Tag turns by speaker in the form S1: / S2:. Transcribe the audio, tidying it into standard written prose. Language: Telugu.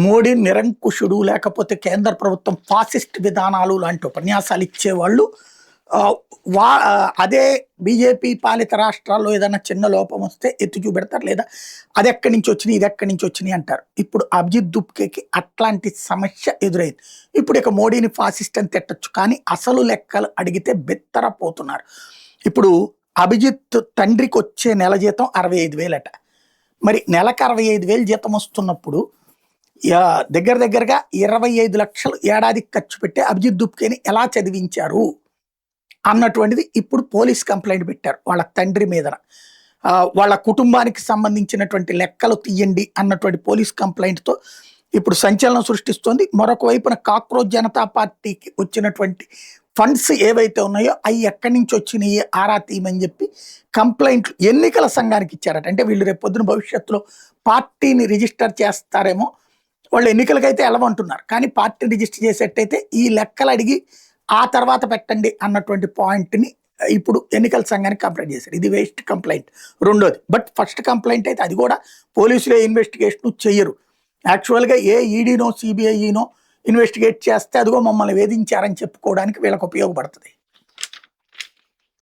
S1: మోడీ నిరంకుశుడు లేకపోతే కేంద్ర ప్రభుత్వం ఫాసిస్ట్ విధానాలు లాంటి ఉపన్యాసాలు ఇచ్చేవాళ్ళు అదే బీజేపీ పాలిత రాష్ట్రాల్లో ఏదైనా చిన్న లోపం వస్తే ఎత్తి చూపెడతారు, లేదా అది ఎక్కడి నుంచి వచ్చినాయి ఇది ఎక్కడి నుంచి వచ్చినాయి అంటారు. ఇప్పుడు అభిజిత్ దుప్కేకి అట్లాంటి సమస్య ఎదురైంది. ఇప్పుడు ఇక మోడీని ఫాసిస్ట్ అని తిట్టచ్చు, కానీ అసలు లెక్కలు అడిగితే బెత్తరపోతున్నారు. ఇప్పుడు అభిజిత్ తండ్రికి వచ్చే నెల జీతం 65,000 అట. మరి నెలకు 65,000 జీతం వస్తున్నప్పుడు దగ్గరగా 25 లక్షలు ఏడాదికి ఖర్చు పెట్టి అభిజిత్ దుప్కేని ఎలా చదివించారు అన్నటువంటిది ఇప్పుడు పోలీస్ కంప్లైంట్ పెట్టారు వాళ్ళ తండ్రి మీద. వాళ్ళ కుటుంబానికి సంబంధించినటువంటి లెక్కలు తీయండి అన్నటువంటి పోలీస్ కంప్లైంట్తో ఇప్పుడు సంచలనం సృష్టిస్తోంది. మరొక వైపున కాక్రోచ్ జనతా పార్టీకి వచ్చినటువంటి ఫండ్స్ ఏవైతే ఉన్నాయో అవి ఎక్కడి నుంచి వచ్చినాయి ఆరా తీయమని చెప్పి కంప్లైంట్లు ఎన్నికల సంఘానికి ఇచ్చారట. అంటే వీళ్ళు రేపు పొద్దున భవిష్యత్తులో పార్టీని రిజిస్టర్ చేస్తారేమో, వాళ్ళు ఎన్నికలకైతే వెళ్ళమంటున్నారు, కానీ పార్టీ రిజిస్టర్ చేసేటైతే ఈ లెక్కలు అడిగి ఆ తర్వాత పెట్టండి అన్నటువంటి పాయింట్ని ఇప్పుడు ఎన్నికల సంఘానికి కంప్లైంట్ చేశారు. ఇది వేస్ట్ కంప్లైంట్ రెండోది. బట్ ఫస్ట్ కంప్లైంట్ అయితే అది కూడా పోలీసులే ఇన్వెస్టిగేషన్ చెయ్యరు. యాక్చువల్గా ఏ ఈడీనో సిబిఐనో ఇన్వెస్టిగేట్ చేస్తే అదిగో మమ్మల్ని వేధించారని చెప్పుకోవడానికి వీళ్ళకి ఉపయోగపడుతుంది.